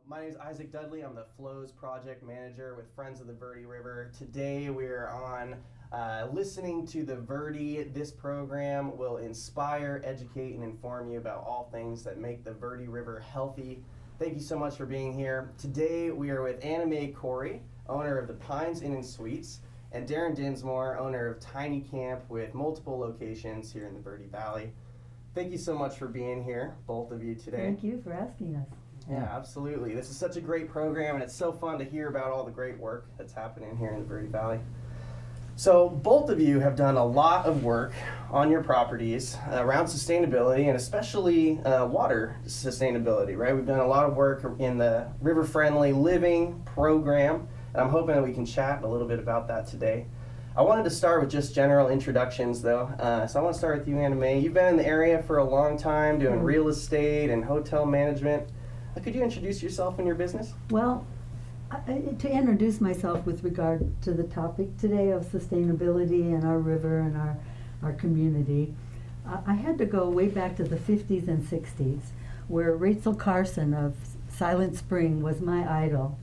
My name is Isaac Dudley. I'm the Flows Project Manager with Friends of the Verde River. Today we're on listening to the Verde. This program will inspire, educate, and inform you about all things that make the Verde River healthy. Thank you so much for being here. Today we are with Anna Mae Corey, owner of the Pines Inn and Suites, and Darin Dinsmore, owner of TinyCamp with multiple locations here in the Verde Valley. Thank you so much for being here, both of you today. Thank you for asking us. Yeah, absolutely. This is such a great program, and it's so fun to hear about all the great work that's happening here in the Verde Valley. So both of you have done a lot of work on your properties around sustainability, and especially water sustainability, right? We've done a lot of work in the river-friendly living program, and I'm hoping that we can chat a little bit about that today. I wanted to start with just general introductions, though. So I want to start with you, Anna Mae. You've been in the area for a long time doing real estate and hotel management. Could you introduce yourself and your business? Well, to introduce myself with regard to the topic today of sustainability and our river and our community, I had to go way back to the 50s and 60s, where Rachel Carson of Silent Spring was my idol.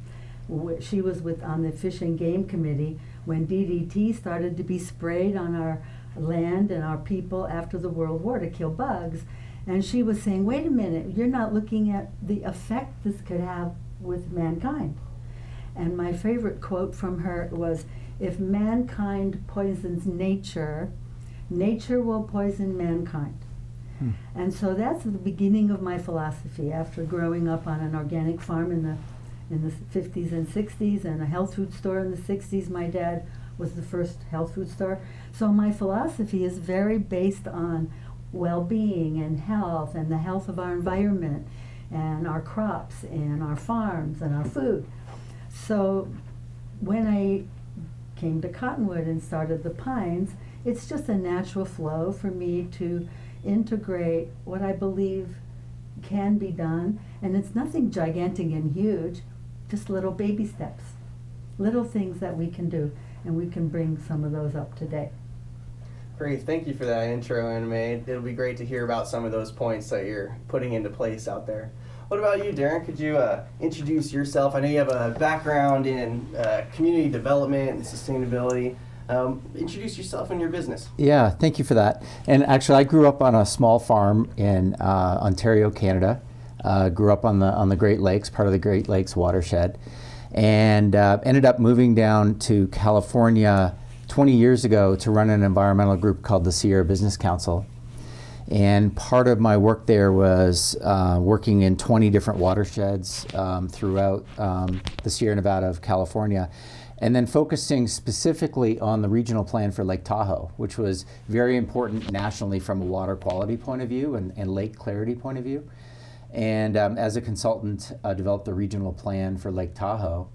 She was on the Fish and Game Committee when DDT started to be sprayed on our land and our people after the World War to kill bugs. And she was saying, wait a minute, you're not looking at the effect this could have with mankind. And my favorite quote from her was, if mankind poisons nature, nature will poison mankind. And so that's the beginning of my philosophy after growing up on an organic farm in the 50s and 60s and a health food store in the 60s. My dad was the first health food store. So my philosophy is very based on well-being and health and the health of our environment and our crops and our farms and our food. So when I came to Cottonwood and started the Pines, it's just a natural flow for me to integrate what I believe can be done, and it's nothing gigantic and huge, just little baby steps, little things that we can do, and we can bring some of those up today. Great, thank you for that intro, Anna Mae. It'll be great to hear about some of those points that you're putting into place out there. What about you, Darin? Could you introduce yourself? I know you have a background in community development and sustainability. Introduce yourself and your business. Yeah, thank you for that. And actually, I grew up on a small farm in Ontario, Canada. Grew up on the Great Lakes, part of the Great Lakes watershed, and ended up moving down to California 20 years ago to run an environmental group called the Sierra Business Council. And part of my work there was working in 20 different watersheds throughout the Sierra Nevada of California, and then focusing specifically on the regional plan for Lake Tahoe, which was very important nationally from a water quality point of view and lake clarity point of view. And as a consultant, developed the regional plan for Lake Tahoe.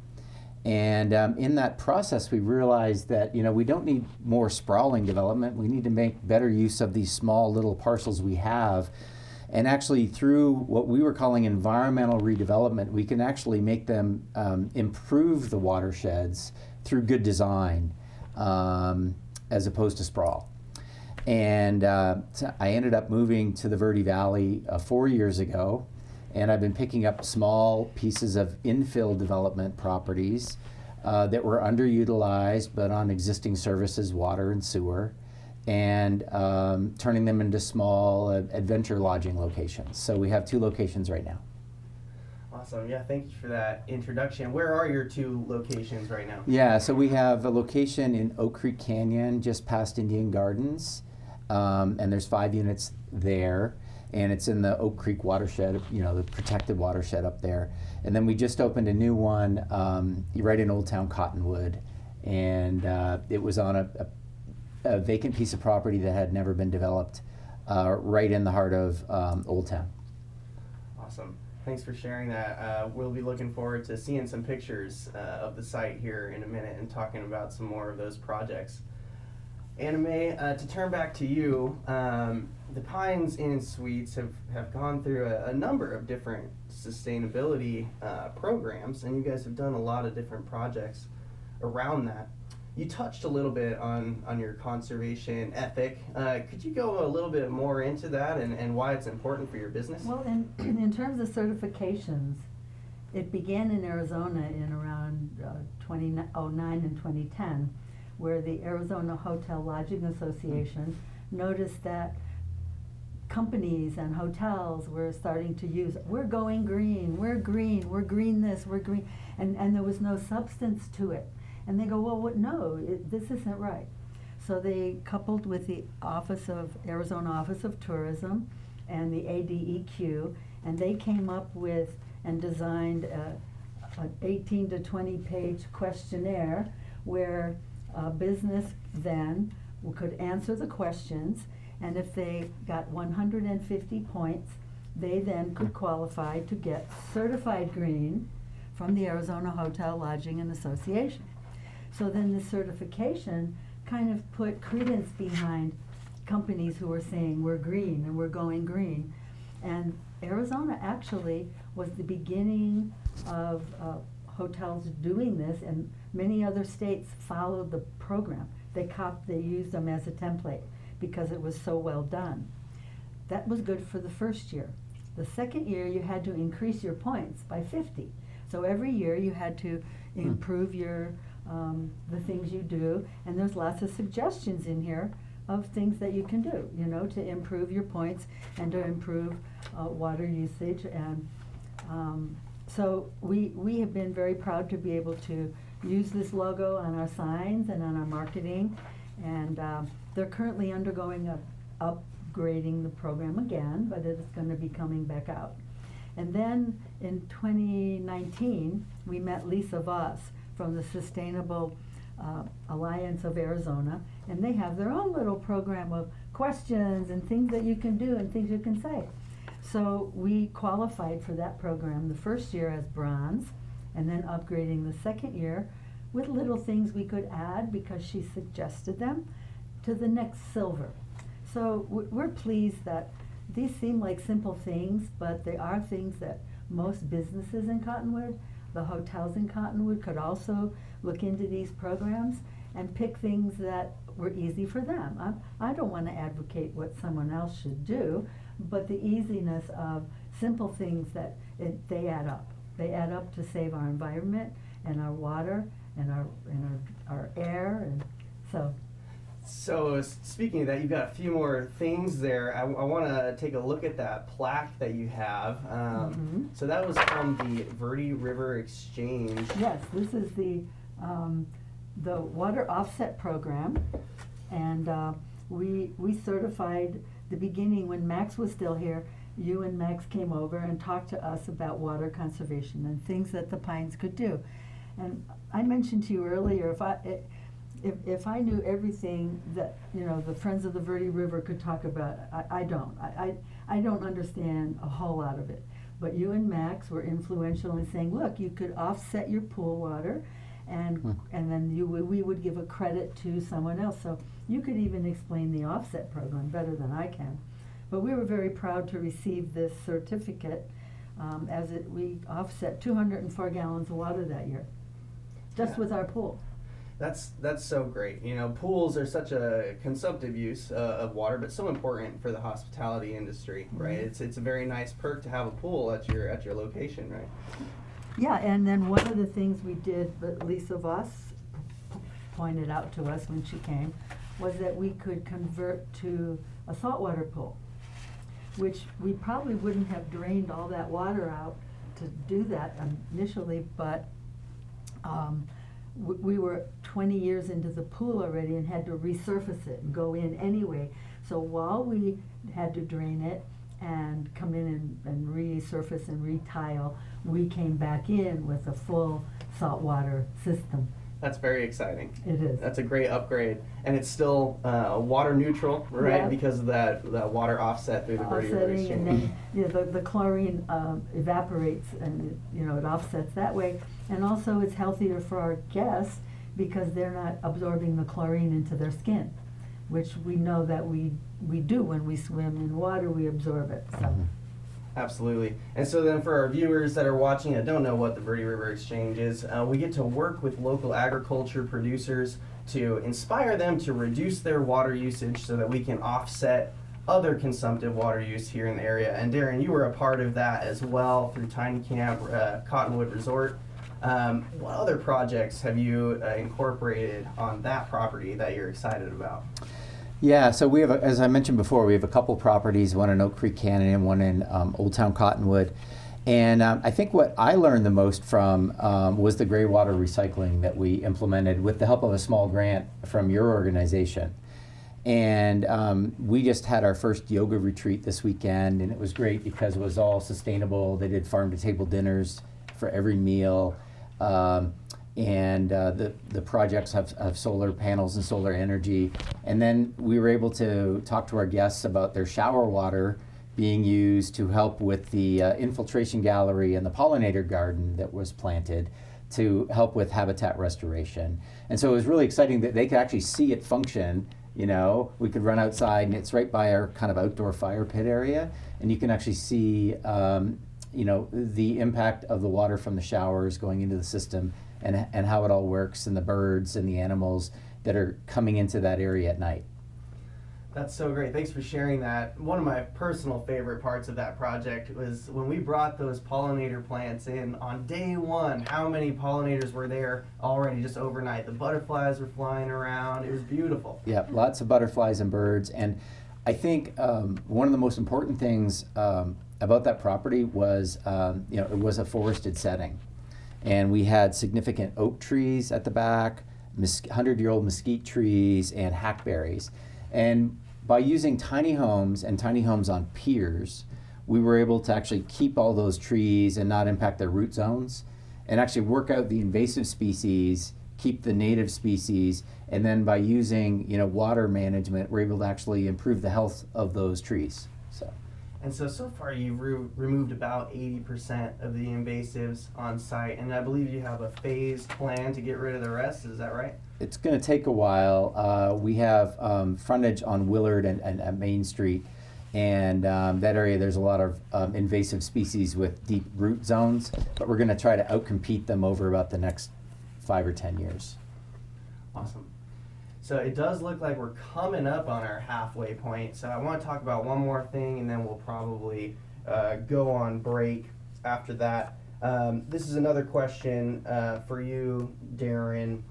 And in that process, we realized that we don't need more sprawling development. We need to make better use of these small little parcels we have. And actually, through what we were calling environmental redevelopment, we can actually make them improve the watersheds through good design as opposed to sprawl. And so I ended up moving to the Verde Valley 4 years ago. And I've been picking up small pieces of infill development properties that were underutilized, but on existing services, water and sewer, and turning them into small adventure lodging locations. So we have 2 locations right now. Awesome. Yeah, thank you for that introduction. Where are your 2 locations right now? Yeah, so we have a location in Oak Creek Canyon, just past Indian Gardens, and there's 5 units there. And it's in the Oak Creek watershed, the protected watershed up there. And then we just opened a new one right in Old Town Cottonwood. And it was on a vacant piece of property that had never been developed right in the heart of Old Town. Awesome. Thanks for sharing that. We'll be looking forward to seeing some pictures of the site here in a minute and talking about some more of those projects. Anna Mae, to turn back to you, the Pines Inn and Suites have gone through a number of different sustainability programs, and you guys have done a lot of different projects around that. You touched a little bit on your conservation ethic. Could you go a little bit more into that and why it's important for your business? Well, in terms of certifications, It began in Arizona in around 2009 and 2010, where the Arizona Hotel Lodging Association noticed that companies and hotels were starting to use, we're going green, we're green, we're green this, we're green, and there was no substance to it. And they go, well, no, this isn't right. So they coupled with the Arizona Office of Tourism and the ADEQ, and they came up with and designed an 18 to 20 page questionnaire where business then could answer the questions, and if they got 150 points, they then could qualify to get certified green from the Arizona Hotel Lodging and Association. So then the certification kind of put credence behind companies who were saying we're green and we're going green. And Arizona actually was the beginning of hotels doing this, and many other states followed the program. They used them as a template because it was so well done. That was good for the first year. The second year you had to increase your points by 50. So every year you had to improve your the things you do, and there's lots of suggestions in here of things that you can do, you know, to improve your points and to improve water usage. And so we have been very proud to be able to use this logo on our signs and on our marketing, and they're currently undergoing upgrading the program again, but it's going to be coming back out. And then in 2019, we met Lisa Voss from the Sustainable Alliance of Arizona, and they have their own little program of questions and things that you can do and things you can say. So we qualified for that program the first year as bronze, and then upgrading the second year with little things we could add because she suggested them to the next silver. So we're pleased that these seem like simple things, but they are things that most businesses in Cottonwood, the hotels in Cottonwood, could also look into these programs and pick things that were easy for them. I don't want to advocate what someone else should do, but the easiness of simple things that they add up. They add up to save our environment and our water and our air, and so. So speaking of that, you've got a few more things there. I want to take a look at that plaque that you have. So that was from the Verde River Exchange. Yes, this is the water offset program, and we certified the beginning when Max was still here. You and Max came over and talked to us about water conservation and things that the Pines could do. And I mentioned to you earlier, if I knew everything that, you know, the Friends of the Verde River could talk about, I don't. I don't understand a whole lot of it. But you and Max were influential in saying, look, you could offset your pool water, and then we would give a credit to someone else. So you could even explain the offset program better than I can. But we were very proud to receive this certificate, we offset 204 gallons of water that year, just with our pool. That's so great. You know, pools are such a consumptive use of water, but so important for the hospitality industry, right? It's a very nice perk to have a pool at your location, right? Yeah, and then one of the things we did that Lisa Voss pointed out to us when she came was that we could convert to a saltwater pool, which we probably wouldn't have drained all that water out to do that initially, but we were 20 years into the pool already and had to resurface it and go in anyway. So while we had to drain it and come in and resurface and retile, we came back in with a full saltwater system. That's very exciting. It is. That's a great upgrade, and it's still water neutral, right? Yeah. Because of that water offset through the Verde River Offsetting, and Exchange. then the chlorine evaporates, and it offsets that way. And also, it's healthier for our guests because they're not absorbing the chlorine into their skin, which we know that we do when we swim in water. We absorb it. So. Absolutely. And so then for our viewers that are watching and don't know what the Verde River Exchange is, we get to work with local agriculture producers to inspire them to reduce their water usage so that we can offset other consumptive water use here in the area. And Darin, you were a part of that as well through TinyCamp Cottonwood Resort. What other projects have you incorporated on that property that you're excited about? Yeah, so we have, as I mentioned before, we have a couple properties, one in Oak Creek Canyon and one in Old Town Cottonwood. And I think what I learned the most from was the gray water recycling that we implemented with the help of a small grant from your organization. And we just had our first yoga retreat this weekend, and it was great because it was all sustainable. They did farm-to-table dinners for every meal. The projects have solar panels and solar energy. And then we were able to talk to our guests about their shower water being used to help with the infiltration gallery and the pollinator garden that was planted to help with habitat restoration. And so it was really exciting that they could actually see it function. You know, we could run outside, and it's right by our kind of outdoor fire pit area, and you can actually see the impact of the water from the showers going into the system and how it all works, and the birds and the animals that are coming into that area at night. That's so great. Thanks for sharing that. One of my personal favorite parts of that project was when we brought those pollinator plants in on day one. How many pollinators were there already just overnight? The butterflies were flying around. It was beautiful. Yeah, lots of butterflies and birds. And I think one of the most important things about that property was, it was a forested setting. And we had significant oak trees at the back, 100-year-old mesquite trees, and hackberries. And by using tiny homes and tiny homes on piers, we were able to actually keep all those trees and not impact their root zones, and actually work out the invasive species, keep the native species, and then by using water management, we're able to actually improve the health of those trees. And so far you've removed about 80% of the invasives on site, and I believe you have a phased plan to get rid of the rest. Is that right? It's going to take a while. We have frontage on Willard and Main Street, and that area there's a lot of invasive species with deep root zones, but we're going to try to outcompete them over about the next 5 or 10 years. Awesome. So it does look like we're coming up on our halfway point. So I want to talk about one more thing, and then we'll probably go on break after that. This is another question for you, Darin.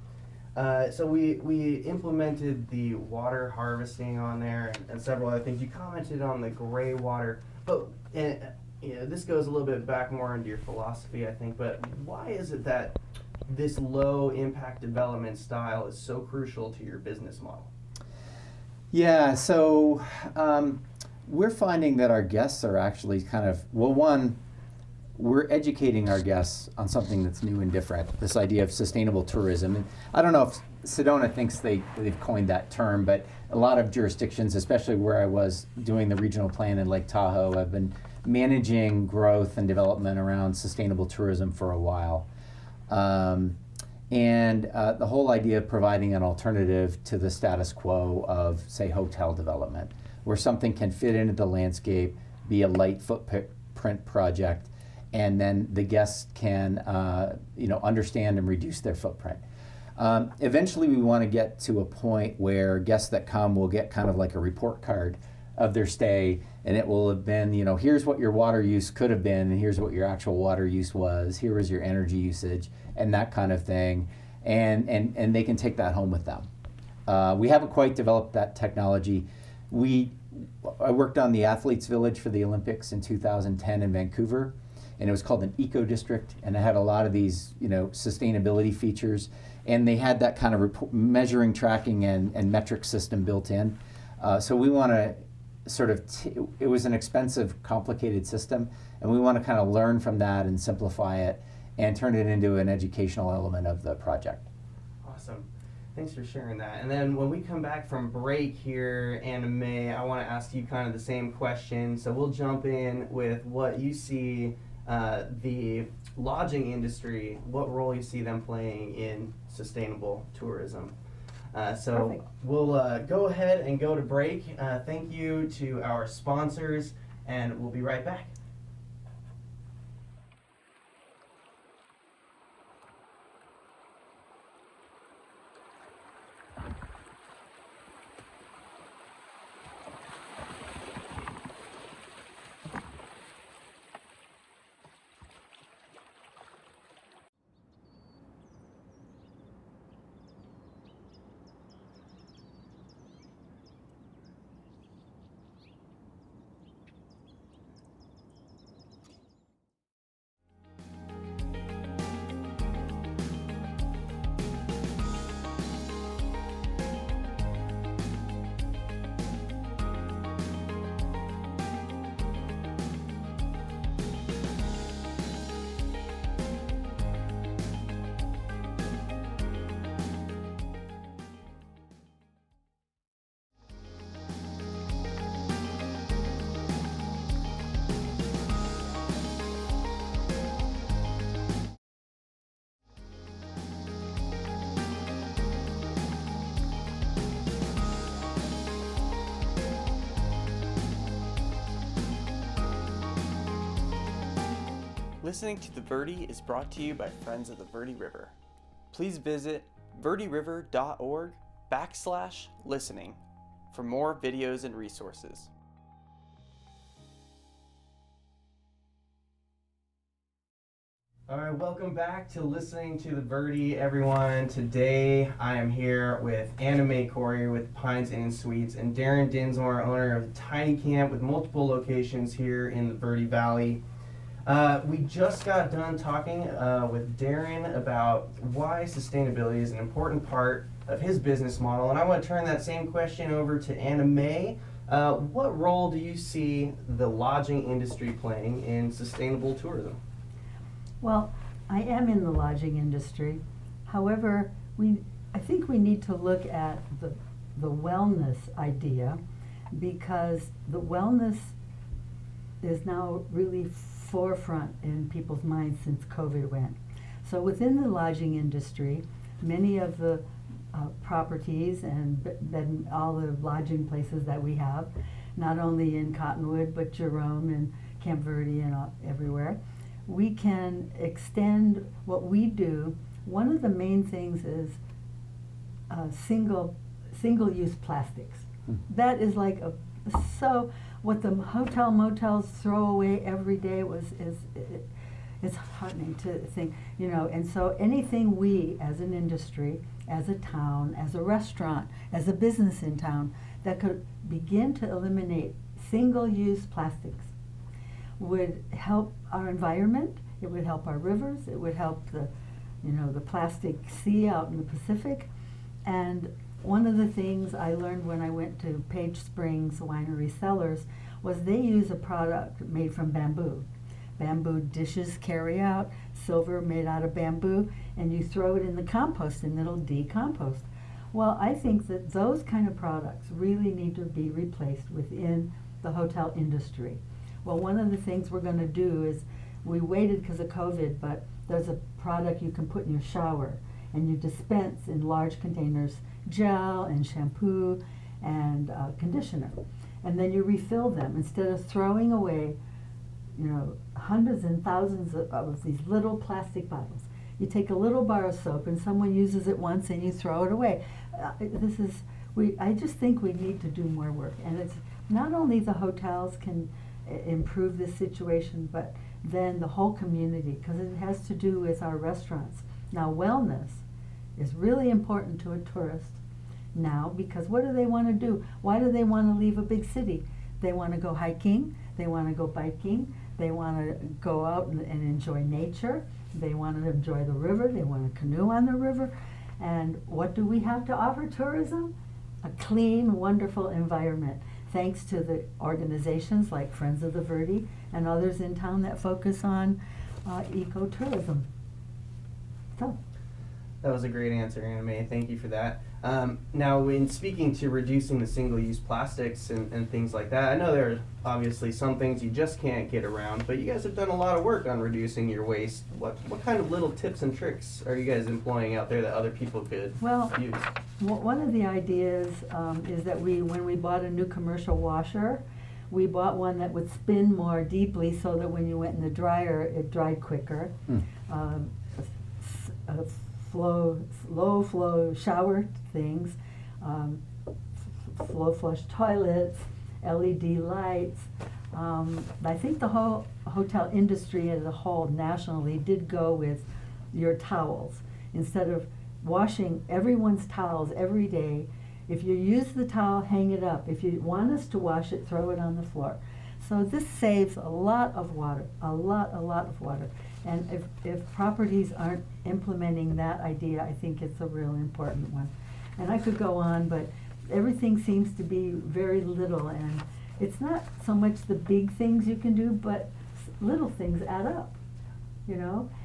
So we implemented the water harvesting on there and several other things. You commented on the gray water, but this goes a little bit back more into your philosophy, I think. But why is it that this low impact development style is so crucial to your business model? Yeah, so we're finding that our guests are actually we're educating our guests on something that's new and different, this idea of sustainable tourism. And I don't know if Sedona thinks they've coined that term, but a lot of jurisdictions, especially where I was doing the regional plan in Lake Tahoe, have been managing growth and development around sustainable tourism for a while. The whole idea of providing an alternative to the status quo of, say, hotel development, where something can fit into the landscape, be a light footprint project, and then the guests can understand and reduce their footprint. Eventually we want to get to a point where guests that come will get kind of like a report card of their stay, and it will have been, here's what your water use could have been, and here's what your actual water use was, here was your energy usage, and that kind of thing, and they can take that home with them. We haven't quite developed that technology. I worked on the Athletes Village for the Olympics in 2010 in Vancouver, and it was called an eco district, and it had a lot of these sustainability features, and they had that kind of measuring, tracking, and metric system built in. So we want to it was an expensive, complicated system, and we want to kind of learn from that and simplify it and turn it into an educational element of the project. Awesome. Thanks for sharing that. And then when we come back from break here, Anna May, I want to ask you kind of the same question. So we'll jump in with what you see the lodging industry, what role you see them playing in sustainable tourism. So Perfect. We'll go ahead and go to break. Thank you to our sponsors, and we'll be right back. Listening to the Verde is brought to you by Friends of the Verde River. Please visit verderiver.org/listening for more videos and resources. All right, welcome back to Listening to the Verde, everyone. Today I am here with Anna Mae Corey with Pines Inn and Suites and Darin Dinsmore, owner of TinyCamp with multiple locations here in the Verde Valley. We just got done talking with Darin about why sustainability is an important part of his business model, and I want to turn that same question over to Anna Mae. What role do you see the lodging industry playing in sustainable tourism? Well, I am in the lodging industry. However, I think we need to look at the wellness idea, because the wellness is now really forefront in people's minds since COVID went. So within the lodging industry, many of the properties and then all the lodging places that we have, not only in Cottonwood but Jerome and Camp Verde and everywhere, we can extend what we do. One of the main things is single-use plastics. That is like so what the motels throw away every day it's heartening to think, and so anything we as an industry, as a town, as a restaurant, as a business in town that could begin to eliminate single-use plastics would help our environment, it would help our rivers, it would help the plastic sea out in the Pacific. And one of the things I learned when I went to Page Springs Winery Cellars was they use a product made from bamboo. Bamboo dishes carry out, silver made out of bamboo, and you throw it in the compost and it'll decompost. Well, I think that those kind of products really need to be replaced within the hotel industry. Well, one of the things we're going to do is, we waited because of COVID, but there's a product you can put in your shower, and you dispense in large containers gel and shampoo and conditioner, and then you refill them instead of throwing away hundreds and thousands of these little plastic bottles. You take a little bar of soap and someone uses it once and you throw it away. I just think we need to do more work, and it's not only the hotels can improve this situation, but then the whole community, because it has to do with our restaurants. Now, wellness is really important to a tourist now, because what do they want to do? Why do they want to leave a big city? They want to go hiking, they want to go biking, they want to go out and enjoy nature, they want to enjoy the river, they want to canoe on the river. And what do we have to offer tourism? A clean, wonderful environment, thanks to the organizations like Friends of the Verde and others in town that focus on ecotourism. So. That was a great answer, Anna Mae. Thank you for that. Now, in speaking to reducing the single-use plastics and things like that, I know there are obviously some things you just can't get around, but you guys have done a lot of work on reducing your waste. What kind of little tips and tricks are you guys employing out there that other people could use? One of the ideas is that when we bought a new commercial washer, we bought one that would spin more deeply so that when you went in the dryer, it dried quicker. Low flow shower things, flow flush toilets, LED lights. I think the whole hotel industry as a whole nationally did go with your towels. Instead of washing everyone's towels every day, if you use the towel, hang it up. If you want us to wash it, throw it on the floor. So this saves a lot of water, a lot of water. And if properties aren't implementing that idea, I think it's a real important one. And I could go on, but everything seems to be very little, and it's not so much the big things you can do, but little things add up,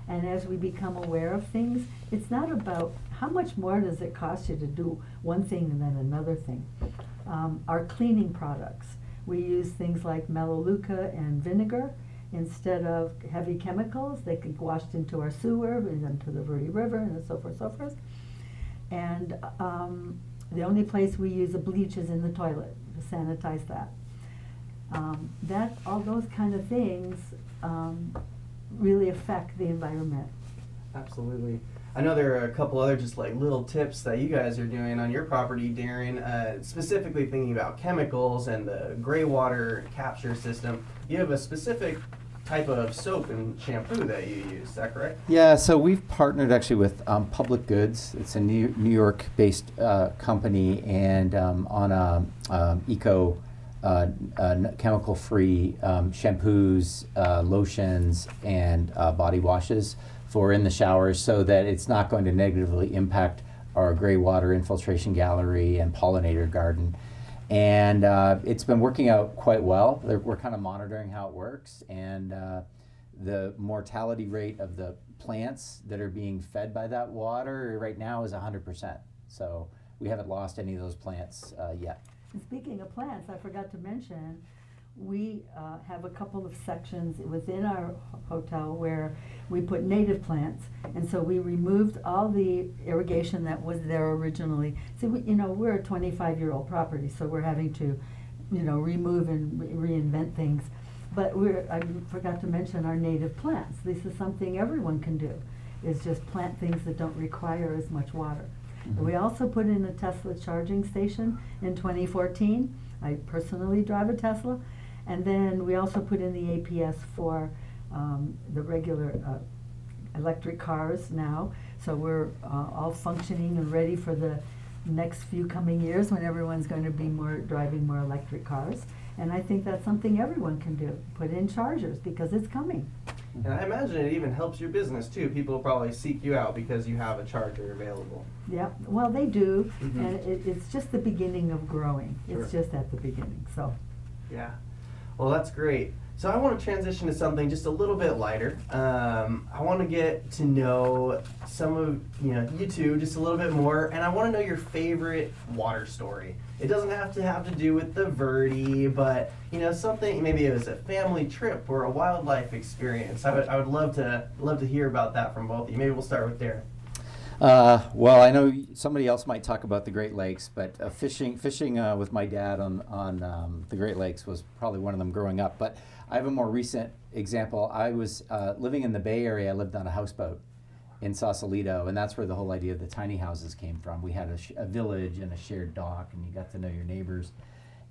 And as we become aware of things, it's not about how much more does it cost you to do one thing and then another thing. Our cleaning products, we use things like melaleuca and vinegar. Instead of heavy chemicals, they get washed into our sewer and into the Verde River and so forth. And the only place we use a bleach is in the toilet to sanitize that. All those kind of things really affect the environment. Absolutely. I know there are a couple other just like little tips that you guys are doing on your property, Darin, specifically thinking about chemicals and the gray water capture system. You have a specific type of soap and shampoo that you use, is that correct? Yeah, so we've partnered actually with Public Goods. It's a New York-based company, and on eco, chemical-free shampoos, lotions, and body washes for in the showers, so that it's not going to negatively impact our gray water infiltration gallery and pollinator garden. And it's been working out quite well. We're kind of monitoring how it works, and the mortality rate of the plants that are being fed by that water right now is 100%. So we haven't lost any of those plants yet. And speaking of plants, I forgot to mention, we have a couple of sections within our hotel where we put native plants, and so we removed all the irrigation that was there originally. See, we're a 25-year-old property, so we're having to, remove and reinvent things. But I forgot to mention our native plants. This is something everyone can do, is just plant things that don't require as much water. Mm-hmm. We also put in a Tesla charging station in 2014. I personally drive a Tesla. And then we also put in the APS for the regular electric cars now. So we're all functioning and ready for the next few coming years when everyone's going to be driving more electric cars. And I think that's something everyone can do, put in chargers, because it's coming. And I imagine it even helps your business too. People will probably seek you out because you have a charger available. Yeah, well, they do, Mhm. and it's just the beginning of growing. Sure. It's just at the beginning, so. Yeah. Well, that's great. So I want to transition to something just a little bit lighter. I want to get to know some of you two just a little bit more, and I want to know your favorite water story. It doesn't have to do with the Verde, but something, maybe it was a family trip or a wildlife experience. I would love to hear about that from both of you. Maybe we'll start with Darin. Well, I know somebody else might talk about the Great Lakes, but fishing with my dad on the Great Lakes was probably one of them growing up. But I have a more recent example. I was living in the Bay Area. I lived on a houseboat in Sausalito, and that's where the whole idea of the tiny houses came from. We had a village and a shared dock, and you got to know your neighbors.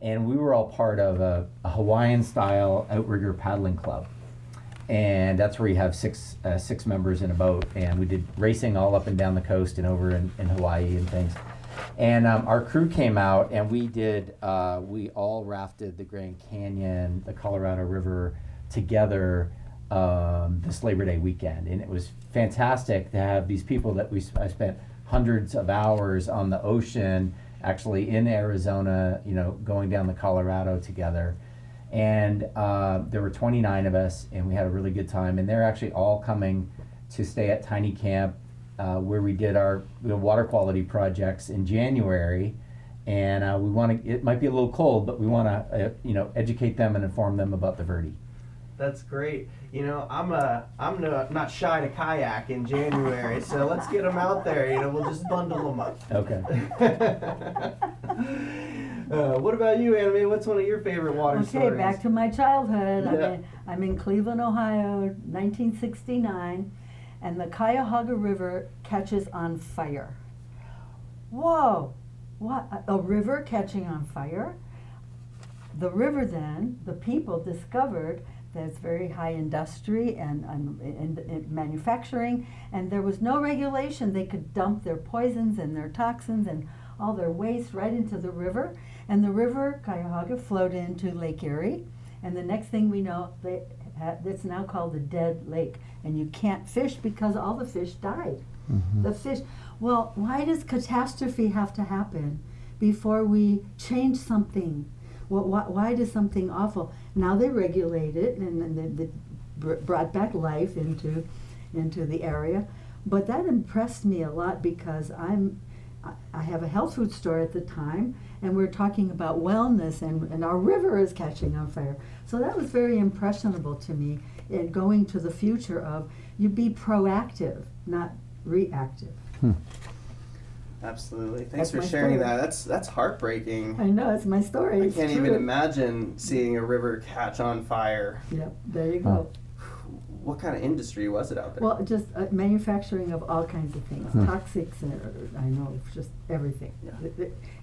And we were all part of a Hawaiian-style outrigger paddling club. And that's where you have six members in a boat, and we did racing all up and down the coast and over in Hawaii and things. And our crew came out, and we all rafted the Grand Canyon, the Colorado River together this Labor Day weekend, and it was fantastic to have these people that I spent hundreds of hours on the ocean, actually in Arizona, going down the Colorado together. And there were 29 of us, and we had a really good time. And they're actually all coming to stay at TinyCamp, where we did our water quality projects in January. And it might be a little cold, but we want to, educate them and inform them about the Verde. That's great. I'm not shy to kayak in January, so let's get them out there. We'll just bundle them up. Okay. What about you, Anime? What's one of your favorite water stories? Okay, back to my childhood. Yeah. I'm in Cleveland, Ohio, 1969, and the Cuyahoga River catches on fire. Whoa! What? A river catching on fire? The river then, the people discovered that it's very high industry and manufacturing, and there was no regulation. They could dump their poisons and their toxins and all their waste right into the river, and the river Cuyahoga flowed into Lake Erie, and the next thing we know, it's now called the Dead Lake, and you can't fish because all the fish died. Mm-hmm. The fish. Well, why does catastrophe have to happen before we change something? Why does something awful? Now they regulate it, and they brought back life into the area, but that impressed me a lot because I have a health food store at the time, and we're talking about wellness, and our river is catching on fire. So that was very impressionable to me in going to the future of you be proactive, not reactive. Absolutely. Thanks That's for my sharing story. that. That's heartbreaking. I know, it's my story. I It's can't true. even imagine seeing a river catch on fire. Yep, there you go. what kind of industry was it out there? Well, just manufacturing of all kinds of things, toxics, and I know, just everything. Yeah.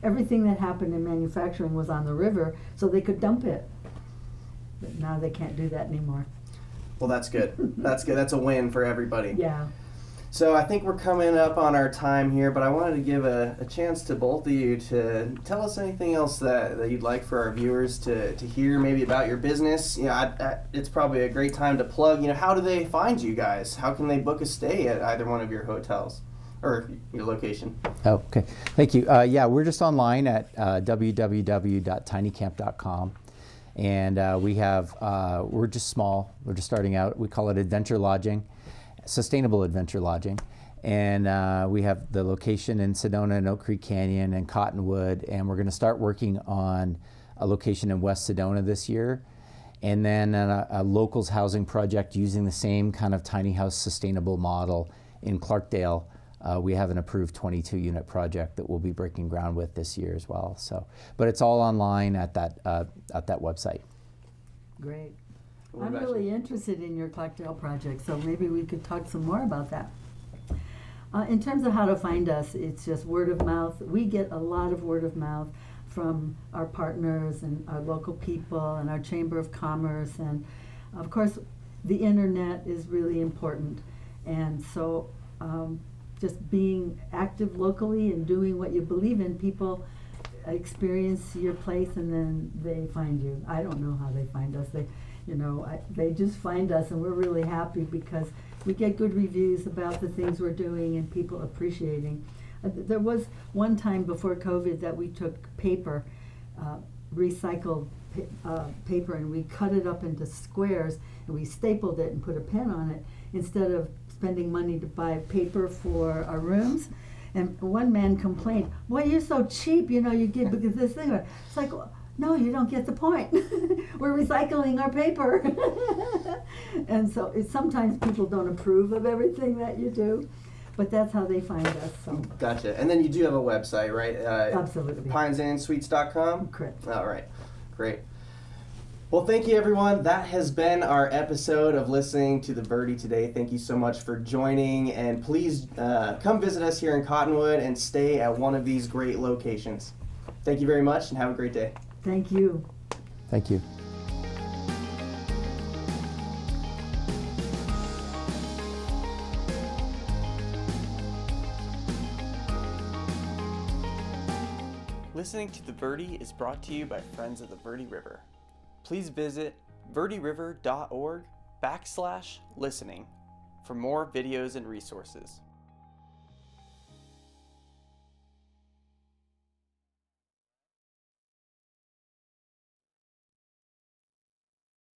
Everything that happened in manufacturing was on the river, so they could dump it. But now they can't do that anymore. Well, that's good. That's good. That's a win for everybody. Yeah. So I think we're coming up on our time here, but I wanted to give a chance to both of you to tell us anything else that you'd like for our viewers to hear, maybe about your business. You know, it's probably a great time to plug. You know, how do they find you guys? How can they book a stay at either one of your hotels or your location? Oh, okay. Thank you. Yeah, we're just online at www.tinycamp.com. And we have, we're just small. We're just starting out. We call it adventure lodging. Sustainable adventure lodging, and we have the location in Sedona and Oak Creek Canyon and Cottonwood, and we're going to start working on a location in West Sedona this year, and then a locals housing project using the same kind of tiny house sustainable model in Clarkdale. We have an approved 22 unit project that we'll be breaking ground with this year as well. So, but it's all online at that website. Great. What I'm about really you? interested in your Clarkdale project, so maybe we could talk some more about that. In terms of how to find us, it's just word of mouth. We get a lot of word of mouth from our partners and our local people and our Chamber of Commerce, and of course the internet is really important. And so just being active locally and doing what you believe in, people experience your place and then they find you. I don't know how they find us. They just find us, and we're really happy because we get good reviews about the things we're doing and people appreciating. There was one time before COVID that we took paper, recycled paper, and we cut it up into squares, and we stapled it and put a pen on it instead of spending money to buy paper for our rooms. And one man complained, "Boy, you're so cheap, you get because this thing." It's like, no, you don't get the point. We're recycling our paper. And so sometimes people don't approve of everything that you do, but that's how they find us. So. Gotcha. And then you do have a website, right? Absolutely. pinesandsuites.com? Correct. All right. Great. Well, thank you, everyone. That has been our episode of Listening to the Verde today. Thank you so much for joining, and please come visit us here in Cottonwood and stay at one of these great locations. Thank you very much, and have a great day. Thank you. Thank you. Listening to the Verde is brought to you by Friends of the Verde River. Please visit verderiver.org/listening for more videos and resources.